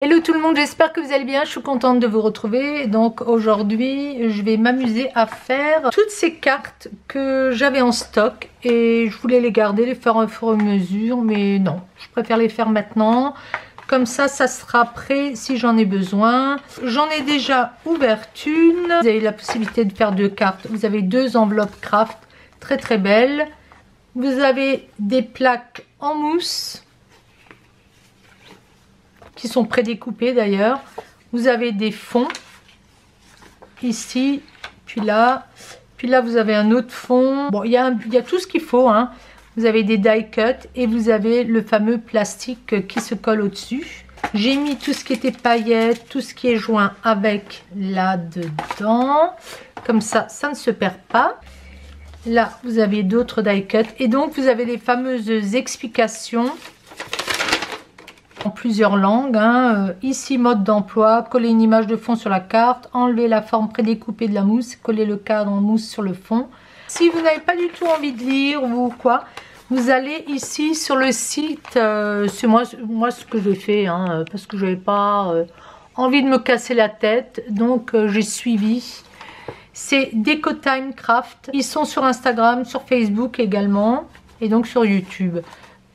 Hello tout le monde, j'espère que vous allez bien, je suis contente de vous retrouver. Donc aujourd'hui je vais m'amuser à faire toutes ces cartes que j'avais en stock et je voulais les garder, les faire au fur et à mesure, mais non, je préfère les faire maintenant. Comme ça sera prêt si j'en ai besoin. J'en ai déjà ouvert une. Vous avez la possibilité de faire 2 cartes. Vous avez 2 enveloppes craft très très belles. Vous avez des plaques en mousse qui sont prédécoupés d'ailleurs. Vous avez des fonds ici, puis là vous avez un autre fond. Bon, il y a tout ce qu'il faut, hein. Vous avez des die cut et vous avez le fameux plastique qui se colle au-dessus. J'ai mis tout ce qui était paillettes, tout ce qui est joint avec là-dedans. Comme ça ne se perd pas. Là, vous avez d'autres die cut et donc vous avez les fameuses explications en plusieurs langues, hein. Ici mode d'emploi, coller une image de fond sur la carte, enlever la forme prédécoupée de la mousse, coller le cadre en mousse sur le fond. Si vous n'avez pas du tout envie de lire ou quoi, vous allez ici sur le site, c'est moi ce que j'ai fait, hein, parce que je n'avais pas envie de me casser la tête, donc j'ai suivi. C'est Decotime Craft, ils sont sur Instagram, sur Facebook également, et donc sur YouTube.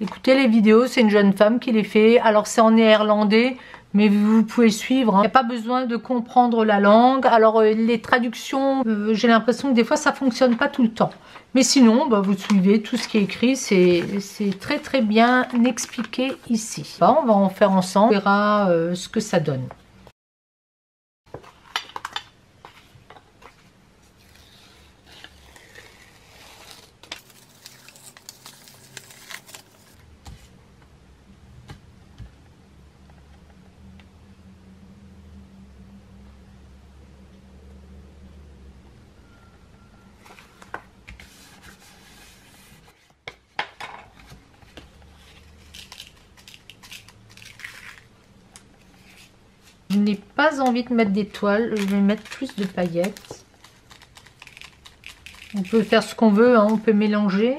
Écoutez les vidéos, c'est une jeune femme qui les fait. Alors c'est en néerlandais, mais vous pouvez suivre, hein. Il n'y a pas besoin de comprendre la langue. Alors les traductions, j'ai l'impression que des fois ça ne fonctionne pas tout le temps. Mais sinon, bah, vous suivez tout ce qui est écrit, c'est très très bien expliqué ici. Bon, on va en faire ensemble, on verra ce que ça donne. Je n'ai pas envie de mettre des toiles, je vais mettre plus de paillettes. On peut faire ce qu'on veut, hein, on peut mélanger.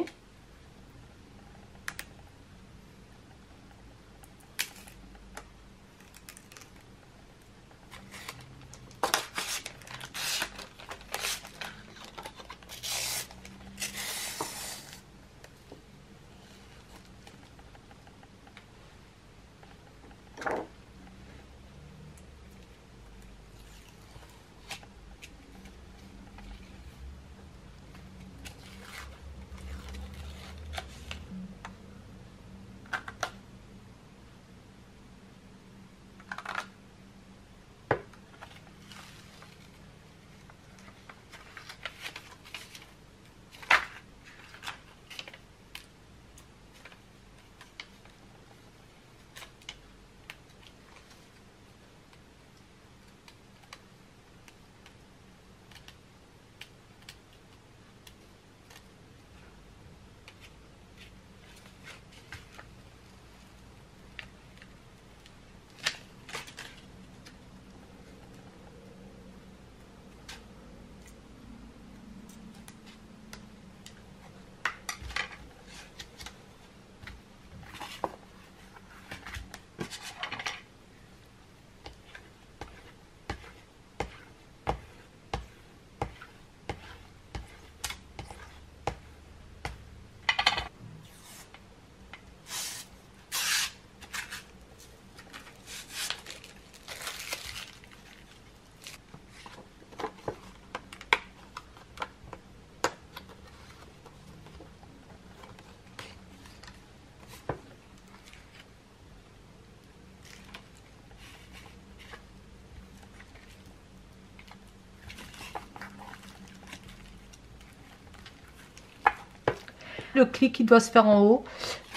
Le clic il doit se faire en haut,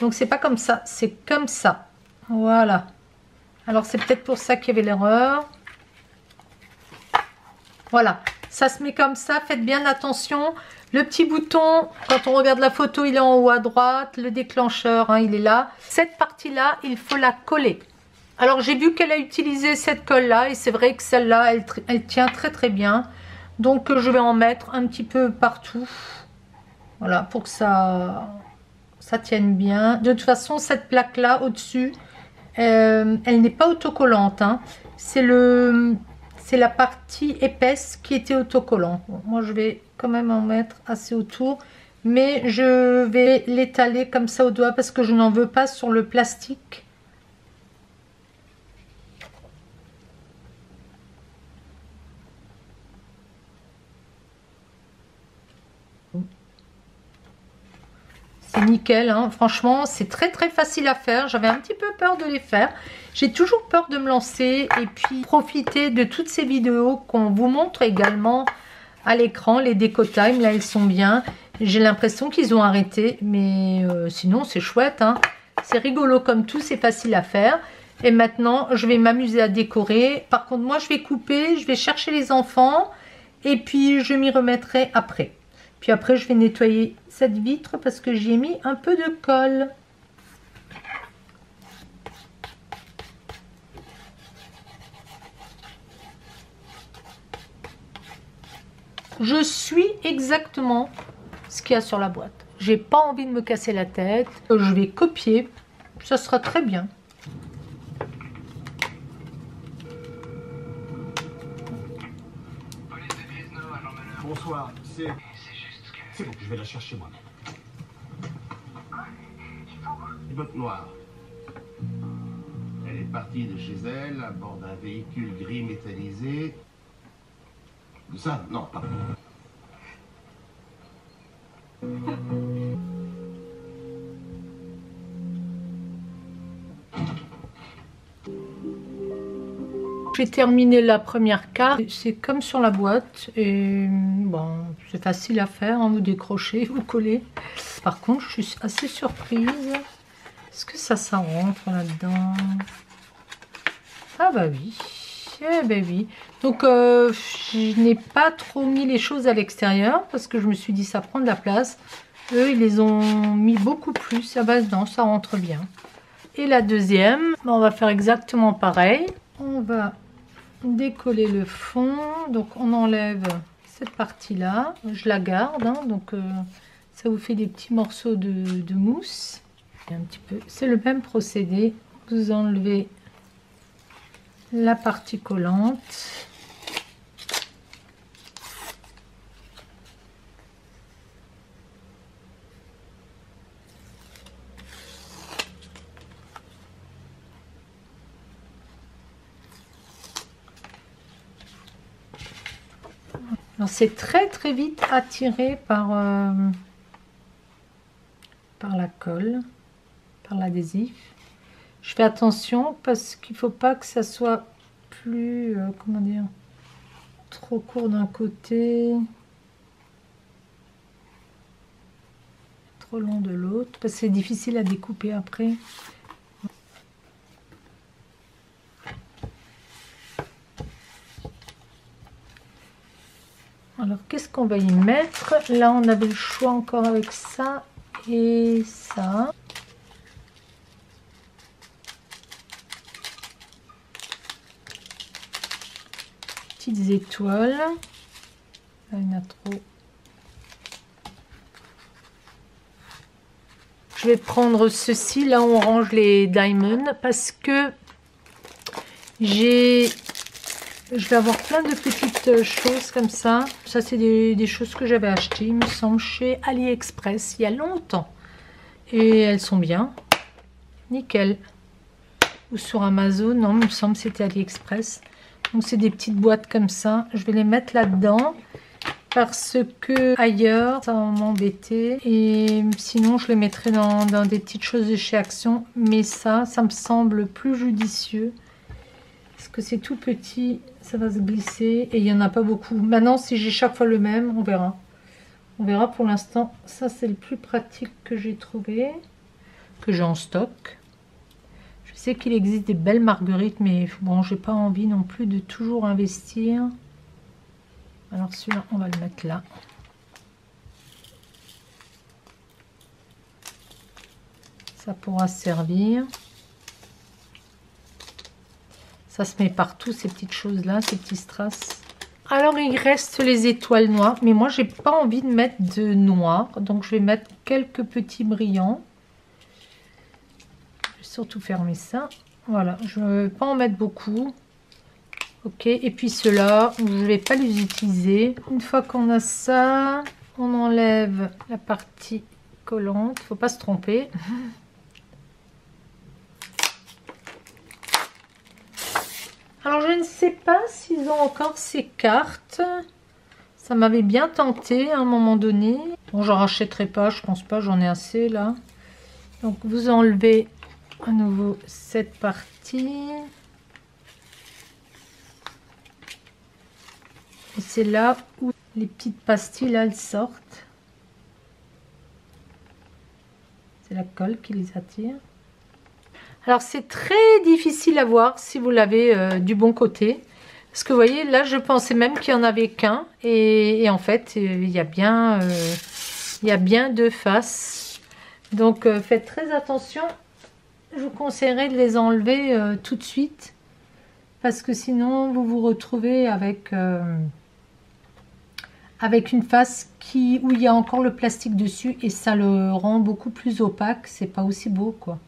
donc c'est pas comme ça, c'est comme ça, voilà. Alors c'est peut-être pour ça qu'il y avait l'erreur. Voilà, ça se met comme ça, faites bien attention. Le petit bouton, quand on regarde la photo, il est en haut à droite, le déclencheur, hein, il est là. Cette partie là, il faut la coller. Alors j'ai vu qu'elle a utilisé cette colle là, et c'est vrai que celle-là elle tient très très bien, donc je vais en mettre un petit peu partout. Voilà, pour que ça tienne bien. De toute façon, cette plaque-là, au-dessus, Elle n'est pas autocollante, hein. C'est la partie épaisse qui était autocollant. Bon, moi je vais quand même en mettre assez autour, mais je vais l'étaler comme ça au doigt parce que je n'en veux pas sur le plastique. C'est nickel, hein. Franchement c'est très facile à faire. J'avais un petit peu peur de les faire. J'ai toujours peur de me lancer et puis profiter de toutes ces vidéos qu'on vous montre également à l'écran. Les déco time, là elles sont bien. J'ai l'impression qu'ils ont arrêté, mais sinon c'est chouette, hein. C'est rigolo comme tout, c'est facile à faire. Et maintenant je vais m'amuser à décorer. Par contre moi je vais couper, je vais chercher les enfants et puis je m'y remettrai après. Puis après, je vais nettoyer cette vitre parce que j'y ai mis un peu de colle. Je suis exactement ce qu'il y a sur la boîte. J'ai pas envie de me casser la tête. Je vais copier. Ça sera très bien. Bonsoir, c'est bon, je vais la chercher moi-même. Une botte noire. Elle est partie de chez elle à bord d'un véhicule gris métallisé. Ça, non, pas. J'ai terminé la première carte. C'est comme sur la boîte et bon, c'est facile à faire, hein, vous décrochez, vous collez. Par contre, je suis assez surprise. Est-ce que ça rentre là-dedans? Ah bah oui. Eh ben oui. Donc je n'ai pas trop mis les choses à l'extérieur parce que je me suis dit ça prend de la place. Eux, ils les ont mis beaucoup plus. Ah bah non, ça rentre bien. Et la deuxième, on va faire exactement pareil. On va décoller le fond, donc on enlève cette partie là, je la garde, hein, donc ça vous fait des petits morceaux de mousse. Et un petit peu, c'est le même procédé, vous enlevez la partie collante. C'est très vite attiré par la colle, par l'adhésif. Je fais attention parce qu'il ne faut pas que ça soit plus, comment dire, trop court d'un côté, trop long de l'autre, parce que c'est difficile à découper après. Alors, qu'est-ce qu'on va y mettre? Là, on avait le choix encore avec ça et ça. Petites étoiles. Là, il y en a trop. Je vais prendre ceci. Là, on range les diamonds parce que je vais avoir plein de petites choses comme ça. Ça, c'est des choses que j'avais achetées, il me semble, chez AliExpress, il y a longtemps. Et elles sont bien. Nickel. Ou sur Amazon, non, il me semble que c'était AliExpress. Donc, c'est des petites boîtes comme ça. Je vais les mettre là-dedans. Parce que ailleurs, ça va m'embêter. Et sinon, je les mettrai dans des petites choses de chez Action. Mais ça me semble plus judicieux. Parce que c'est tout petit, ça va se glisser et il n'y en a pas beaucoup. Maintenant, si j'ai chaque fois le même, on verra. On verra pour l'instant. Ça, c'est le plus pratique que j'ai trouvé, que j'ai en stock. Je sais qu'il existe des belles marguerites, mais bon, j'ai pas envie non plus de toujours investir. Alors celui-là, on va le mettre là. Ça pourra servir. Ça se met partout, ces petites choses-là, ces petits strass. Alors, il reste les étoiles noires. Mais moi, j'ai pas envie de mettre de noir. Donc, je vais mettre quelques petits brillants. Je vais surtout fermer ça. Voilà, je ne vais pas en mettre beaucoup. Ok, et puis ceux-là, je ne vais pas les utiliser. Une fois qu'on a ça, on enlève la partie collante. Il ne faut pas se tromper. Alors, je ne sais pas s'ils ont encore ces cartes. Ça m'avait bien tenté à un moment donné. Bon, j'en rachèterai pas, je pense pas, j'en ai assez là. Donc, vous enlevez à nouveau cette partie. Et c'est là où les petites pastilles là, elles sortent. C'est la colle qui les attire. Alors c'est très difficile à voir si vous l'avez du bon côté. Parce que vous voyez, là je pensais même qu'il n'y en avait qu'un. Et en fait, il y a bien deux faces. Donc faites très attention. Je vous conseillerais de les enlever tout de suite. Parce que sinon vous vous retrouvez avec une face où il y a encore le plastique dessus. Et ça le rend beaucoup plus opaque. C'est pas aussi beau quoi.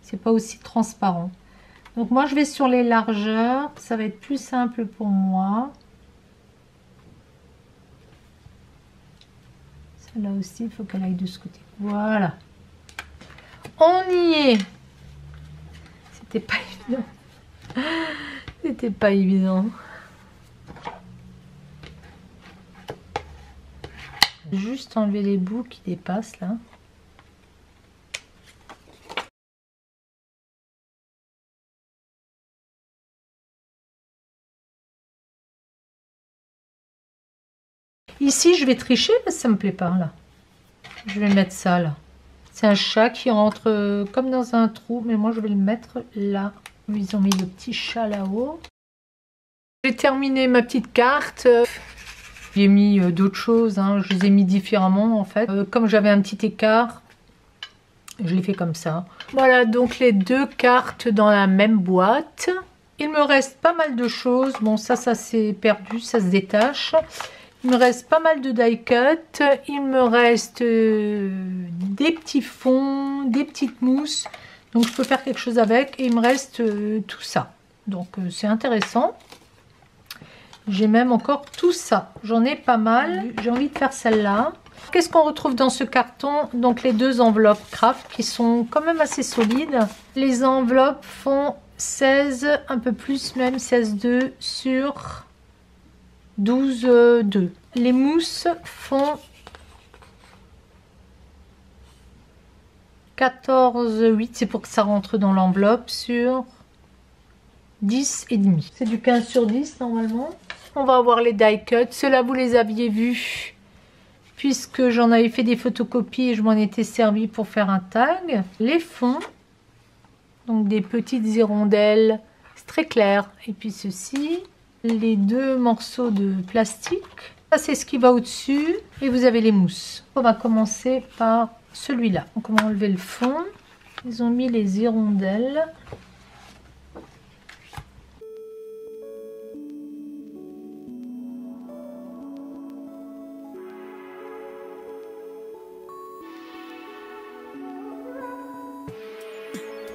C'est pas aussi transparent. Donc moi je vais sur les largeurs, ça va être plus simple pour moi. Celle-là aussi, il faut qu'elle aille de ce côté. Voilà. On y est. C'était pas évident. C'était pas évident. Juste enlever les bouts qui dépassent là. Ici, je vais tricher parce que ça me plaît pas, là. Je vais mettre ça, là. C'est un chat qui rentre comme dans un trou, mais moi, je vais le mettre là. Ils ont mis le petit chat là-haut. J'ai terminé ma petite carte. J'ai mis d'autres choses, hein. Je les ai mis différemment, en fait. Comme j'avais un petit écart, je l'ai fait comme ça. Voilà, donc les deux cartes dans la même boîte. Il me reste pas mal de choses. Bon, ça s'est perdu, ça se détache. Il me reste pas mal de die cut, il me reste des petits fonds, des petites mousses, donc je peux faire quelque chose avec, et il me reste tout ça. Donc c'est intéressant. J'ai même encore tout ça, j'en ai pas mal. J'ai envie de faire celle-là. Qu'est-ce qu'on retrouve dans ce carton? Donc les deux enveloppes craft qui sont quand même assez solides. Les enveloppes font 16, un peu plus même, 16,2 sur 12,2. Les mousses font 14,8. C'est pour que ça rentre dans l'enveloppe sur 10,5. C'est du 15 sur 10 normalement. On va avoir les die cut. Ceux-là, vous les aviez vus puisque j'en avais fait des photocopies et je m'en étais servi pour faire un tag. Les fonds, donc des petites hirondelles, c'est très clair. Et puis ceci. Les deux morceaux de plastique. Ça, c'est ce qui va au-dessus. Et vous avez les mousses. On va commencer par celui-là. Donc, on va enlever le fond. Ils ont mis les hirondelles.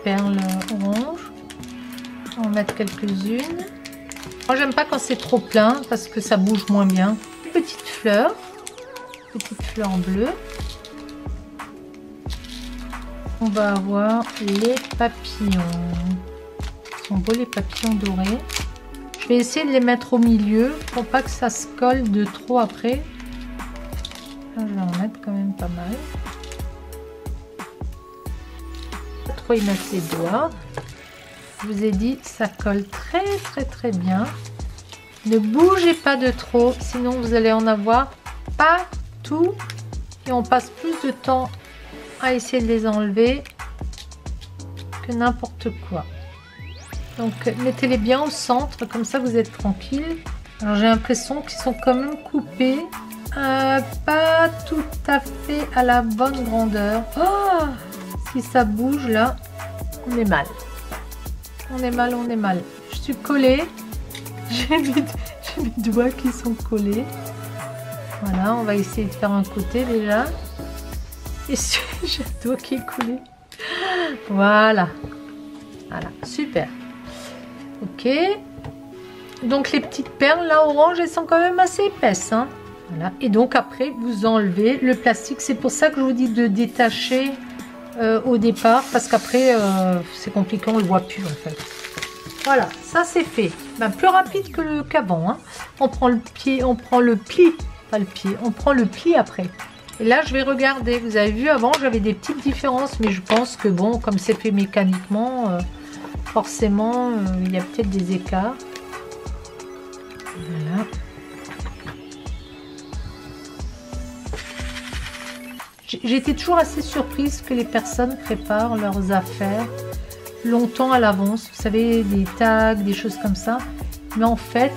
Perles orange. On va en mettre quelques-unes. Moi j'aime pas quand c'est trop plein parce que ça bouge moins bien. Petite fleur bleue. On va avoir les papillons. Ils sont beaux les papillons dorés. Je vais essayer de les mettre au milieu pour pas que ça se colle de trop après. Là, je vais en mettre quand même pas mal. Pas trop y mettre les doigts. Je vous ai dit, ça colle très bien. Ne bougez pas de trop, sinon vous allez en avoir partout. Et on passe plus de temps à essayer de les enlever que n'importe quoi. Donc mettez-les bien au centre, comme ça vous êtes tranquille. Alors j'ai l'impression qu'ils sont quand même coupés. Pas tout à fait à la bonne grandeur. Oh, si ça bouge là, on est mal. On est mal. Je suis collée. J'ai mes doigts qui sont collés. Voilà, on va essayer de faire un côté déjà. Et j'ai le doigt qui est collé. Voilà. Voilà, super. Ok. Donc les petites perles là orange, elles sont quand même assez épaisses. Hein. Voilà. Et donc après, vous enlevez le plastique. C'est pour ça que je vous dis de détacher au départ, parce qu'après, c'est compliqué, on ne le voit plus en fait. Voilà, ça c'est fait. Ben, plus rapide que qu'avant. Hein. On prend le pied, on prend le pli, pas le pied, on prend le pli après. Et là, je vais regarder. Vous avez vu, avant, j'avais des petites différences, mais je pense que bon, comme c'est fait mécaniquement, forcément, il y a peut-être des écarts. Voilà. J'étais toujours assez surprise que les personnes préparent leurs affaires longtemps à l'avance. Vous savez, des tags, des choses comme ça. Mais en fait,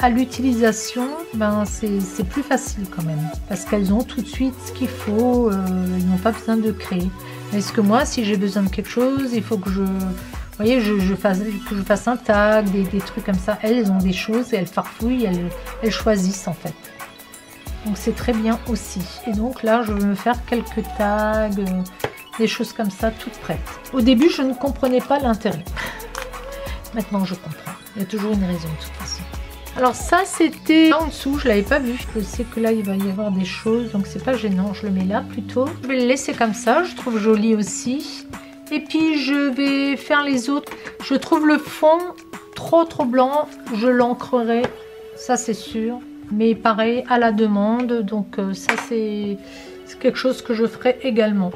à l'utilisation, ben, c'est plus facile quand même. Parce qu'elles ont tout de suite ce qu'il faut. Ils n'ont pas besoin de créer. Est-ce que moi, si j'ai besoin de quelque chose, il faut que je fasse un tag, des trucs comme ça. Elles ont des choses et elles farfouillent, elles choisissent en fait. Donc c'est très bien aussi. Et donc là, je vais me faire quelques tags, des choses comme ça, toutes prêtes. Au début, je ne comprenais pas l'intérêt. Maintenant, je comprends. Il y a toujours une raison de toute façon. Alors ça, c'était en dessous, je ne l'avais pas vu. Je sais que là, il va y avoir des choses, donc c'est pas gênant. Je le mets là plutôt. Je vais le laisser comme ça, je trouve joli aussi. Et puis, je vais faire les autres. Je trouve le fond trop blanc. Je l'ancrerai, ça c'est sûr. Mais pareil, à la demande. Donc ça, c'est quelque chose que je ferai également.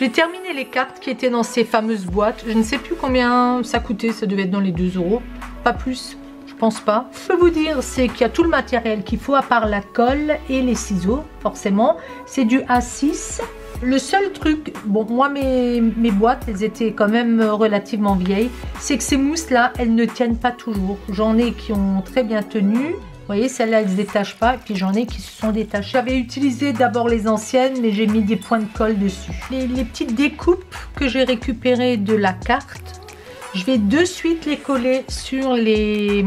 J'ai terminé les cartes qui étaient dans ces fameuses boîtes. Je ne sais plus combien ça coûtait, ça devait être dans les 2 €, pas plus. Pense pas. Ce que je peux vous dire, c'est qu'il y a tout le matériel qu'il faut à part la colle et les ciseaux, forcément. C'est du A6. Le seul truc, bon, moi mes boîtes, elles étaient quand même relativement vieilles, c'est que ces mousses-là, elles ne tiennent pas toujours. J'en ai qui ont très bien tenu. Vous voyez, celles-là, elles ne se détachent pas. Et puis j'en ai qui se sont détachées. J'avais utilisé d'abord les anciennes, mais j'ai mis des points de colle dessus. Les petites découpes que j'ai récupérées de la carte, je vais de suite les coller sur les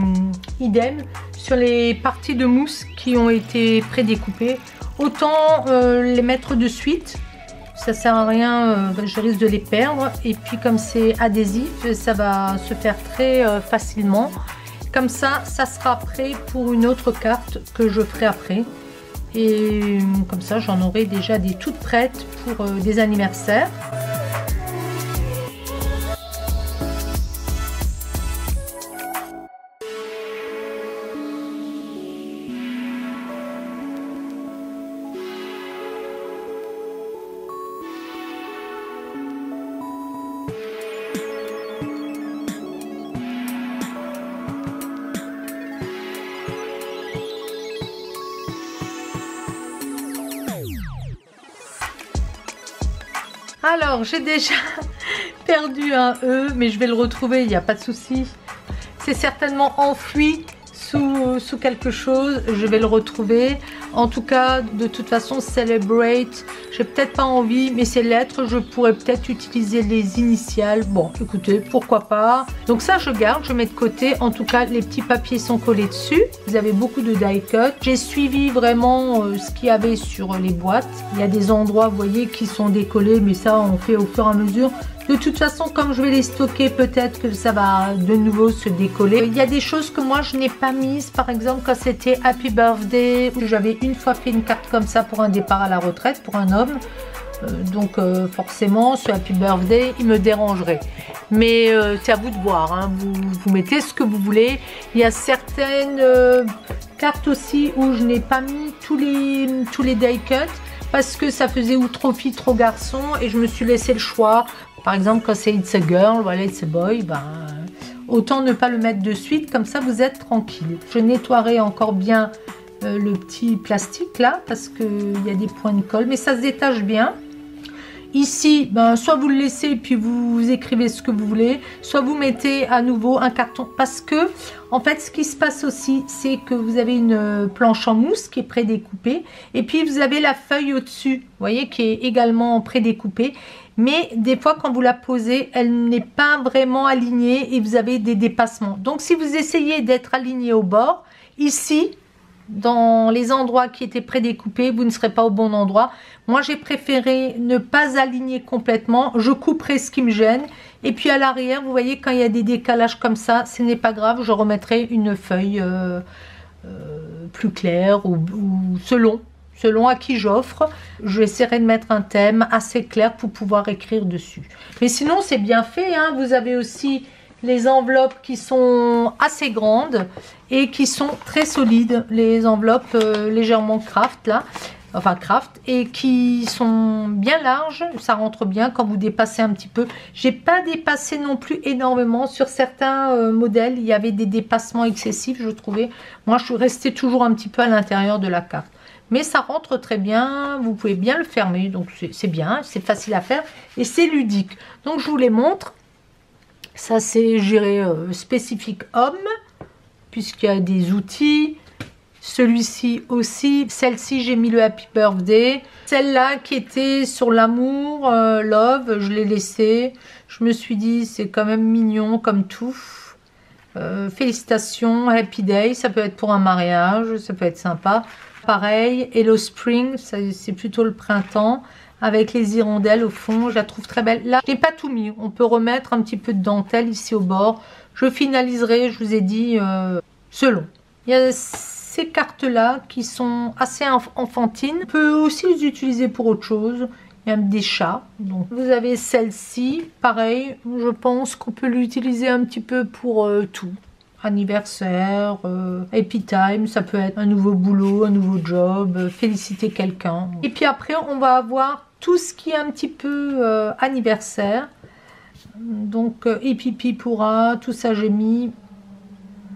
idem, sur les parties de mousse qui ont été prédécoupées. Autant les mettre de suite, ça sert à rien, je risque de les perdre. Et puis comme c'est adhésif, ça va se faire très facilement. Comme ça, ça sera prêt pour une autre carte que je ferai après. Et comme ça, j'en aurai déjà des toutes prêtes pour des anniversaires. Alors, j'ai déjà perdu un E, mais je vais le retrouver, il n'y a pas de souci. C'est certainement enfoui sous quelque chose, je vais le retrouver. En tout cas, de toute façon, Celebrate, j'ai peut-être pas envie, mais ces lettres, je pourrais peut-être utiliser les initiales. Bon, écoutez, pourquoi pas. Donc ça, je garde, je mets de côté. En tout cas, les petits papiers sont collés dessus. Vous avez beaucoup de die cut. J'ai suivi vraiment ce qu'il y avait sur les boîtes. Il y a des endroits, vous voyez, qui sont décollés, mais ça, on fait au fur et à mesure. De toute façon, comme je vais les stocker, peut-être que ça va de nouveau se décoller. Il y a des choses que moi, je n'ai pas mises. Par exemple, quand c'était Happy Birthday, j'avais une fois fait une carte comme ça pour un départ à la retraite, pour un homme. Donc, forcément, ce Happy Birthday, il me dérangerait. Mais c'est à vous de voir. Hein. Vous mettez ce que vous voulez. Il y a certaines cartes aussi où je n'ai pas mis tous les die cuts parce que ça faisait ou trop fille, trop garçon. Et je me suis laissé le choix. Par exemple, quand c'est It's a Girl, voilà, It's a Boy, ben, autant ne pas le mettre de suite, comme ça vous êtes tranquille. Je nettoierai encore bien le petit plastique là, parce qu'il y a des points de colle, mais ça se détache bien. Ici, ben, soit vous le laissez et puis vous écrivez ce que vous voulez, soit vous mettez à nouveau un carton. Parce que, en fait, ce qui se passe aussi, c'est que vous avez une planche en mousse qui est prédécoupée. Et puis, vous avez la feuille au-dessus, vous voyez, qui est également prédécoupée. Mais des fois, quand vous la posez, elle n'est pas vraiment alignée et vous avez des dépassements. Donc, si vous essayez d'être aligné au bord, ici, dans les endroits qui étaient prédécoupés, vous ne serez pas au bon endroit. Moi, j'ai préféré ne pas aligner complètement. Je couperai ce qui me gêne. Et puis à l'arrière, vous voyez, quand il y a des décalages comme ça, ce n'est pas grave. Je remettrai une feuille plus claire ou selon à qui j'offre. Je essaierai de mettre un thème assez clair pour pouvoir écrire dessus. Mais sinon, c'est bien fait. Hein. Vous avez aussi les enveloppes qui sont assez grandes et qui sont très solides. Les enveloppes légèrement craft là. Enfin craft, et qui sont bien larges, ça rentre bien quand vous dépassez un petit peu. J'ai pas dépassé non plus énormément sur certains modèles, il y avait des dépassements excessifs, je trouvais. Moi, je suis restée toujours un petit peu à l'intérieur de la carte. Mais ça rentre très bien, vous pouvez bien le fermer, donc c'est bien, c'est facile à faire et c'est ludique. Donc je vous les montre. Ça c'est, je dirais, spécifique homme, puisqu'il y a des outils. Celui-ci aussi, celle-ci j'ai mis le Happy Birthday. Celle-là qui était sur l'amour, love, je l'ai laissée. Je me suis dit c'est quand même mignon comme tout. Félicitations, Happy Day, ça peut être pour un mariage, ça peut être sympa. Pareil, Hello Spring, c'est plutôt le printemps. Avec les hirondelles au fond, je la trouve très belle. Là, je n'ai pas tout mis, on peut remettre un petit peu de dentelle ici au bord. Je finaliserai, je vous ai dit, selon. Il y a ces cartes-là qui sont assez enfantines. On peut aussi les utiliser pour autre chose. Il y a des chats. Donc, vous avez celle-ci. Pareil, je pense qu'on peut l'utiliser un petit peu pour tout. Anniversaire, happy time, ça peut être un nouveau boulot, un nouveau job, féliciter quelqu'un. Et puis après, on va avoir tout ce qui est un petit peu anniversaire. Donc Hippie pourra, tout ça j'ai mis.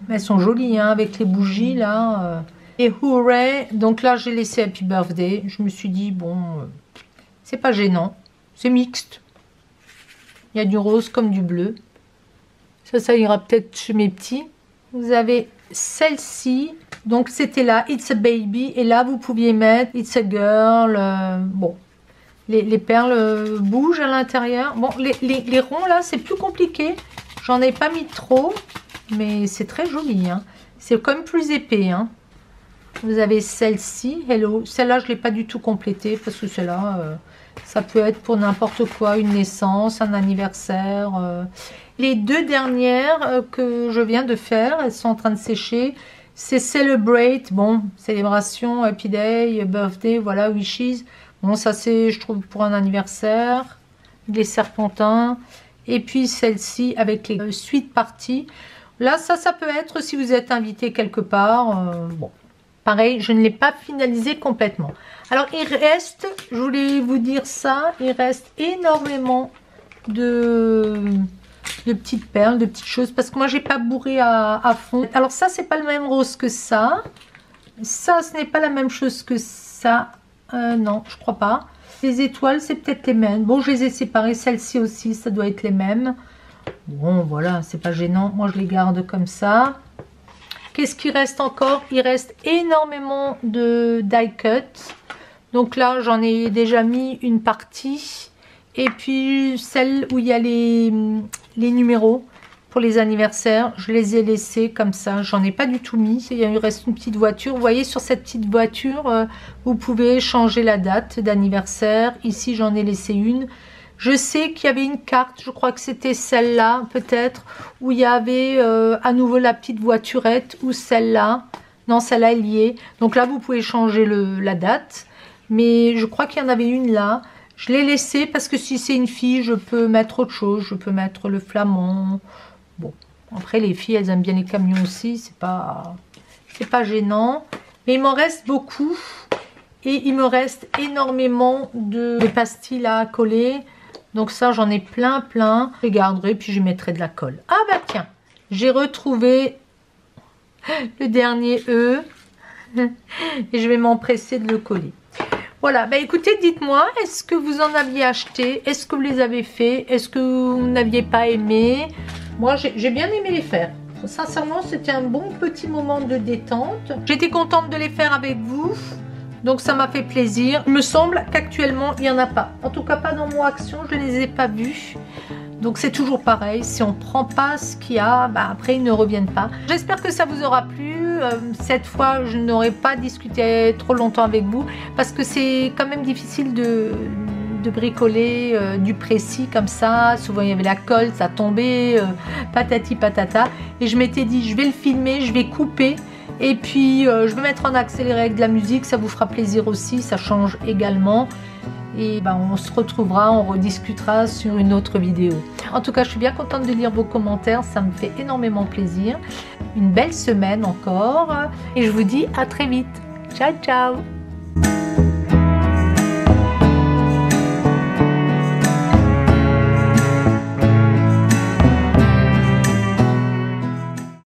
Elles sont jolies hein, avec les bougies là. Et Hooray, donc là j'ai laissé Happy Birthday. Je me suis dit bon, c'est pas gênant, c'est mixte. Il y a du rose comme du bleu. Ça ira peut-être chez mes petits. Vous avez celle-ci. Donc c'était là, It's a Baby. Et là vous pouviez mettre It's a Girl. Bon, les perles bougent à l'intérieur. Bon, les ronds là c'est plus compliqué. J'en ai pas mis trop. Mais c'est très joli. Hein. C'est quand même plus épais. Hein. Vous avez celle-ci, Hello. Celle-là, je ne l'ai pas du tout complétée parce que celle-là, ça peut être pour n'importe quoi, une naissance, un anniversaire. Les deux dernières que je viens de faire, elles sont en train de sécher. C'est Celebrate, bon, célébration, Happy Day, Birthday, voilà, Wishes. Bon, ça c'est, je trouve, pour un anniversaire. Les serpentins. Et puis celle-ci avec les suites parties. Là, ça peut être si vous êtes invité quelque part. Bon. Pareil, je ne l'ai pas finalisé complètement. Alors, il reste, je voulais vous dire ça, il reste énormément de petites perles, de petites choses. Parce que moi, j'ai pas bourré à fond. Alors, ça, c'est pas le même rose que ça. Ça, ce n'est pas la même chose que ça. Non, je crois pas. Les étoiles, c'est peut-être les mêmes. Bon, je les ai séparées. Celle-ci aussi, ça doit être les mêmes. Bon, voilà, c'est pas gênant. Moi, je les garde comme ça. Qu'est-ce qui reste encore? Il reste énormément de die cut. Donc là, j'en ai déjà mis une partie. Et puis, celle où il y a les numéros pour les anniversaires, je les ai laissés comme ça. J'en ai pas du tout mis. Il reste une petite voiture. Vous voyez, sur cette petite voiture, vous pouvez changer la date d'anniversaire. Ici, j'en ai laissé une. Je sais qu'il y avait une carte, je crois que c'était celle-là peut-être, où il y avait à nouveau la petite voiturette, ou celle-là. Non, celle-là est liée. Donc là, vous pouvez changer la date. Mais je crois qu'il y en avait une là. Je l'ai laissée parce que si c'est une fille, je peux mettre autre chose. Je peux mettre le flamand. Bon, après les filles, elles aiment bien les camions aussi. C'est pas gênant. Mais il m'en reste beaucoup. Et il me reste énormément de pastilles à coller. Donc ça, j'en ai plein. Je les garderai, puis je mettrai de la colle. Ah bah tiens, j'ai retrouvé le dernier E. Et je vais m'empresser de le coller. Voilà, bah écoutez, dites-moi, est-ce que vous en aviez acheté? Est-ce que vous les avez fait? Est-ce que vous n'aviez pas aimé? Moi, j'ai bien aimé les faire. Sincèrement, c'était un bon petit moment de détente. J'étais contente de les faire avec vous. Donc ça m'a fait plaisir. Il me semble qu'actuellement il n'y en a pas. En tout cas pas dans mon action, je ne les ai pas vus. Donc c'est toujours pareil. Si on ne prend pas ce qu'il y a, bah, après ils ne reviennent pas. J'espère que ça vous aura plu. Cette fois je n'aurai pas discuté trop longtemps avec vous. Parce que c'est quand même difficile de bricoler du précis comme ça. Souvent il y avait la colle, ça tombait, patati patata. Et je m'étais dit je vais le filmer, je vais couper. Et puis je vais mettre en accéléré avec de la musique, ça vous fera plaisir aussi, ça change également. Et ben, on se retrouvera, on rediscutera sur une autre vidéo. En tout cas, je suis bien contente de lire vos commentaires, ça me fait énormément plaisir. Une belle semaine encore et je vous dis à très vite. Ciao, ciao!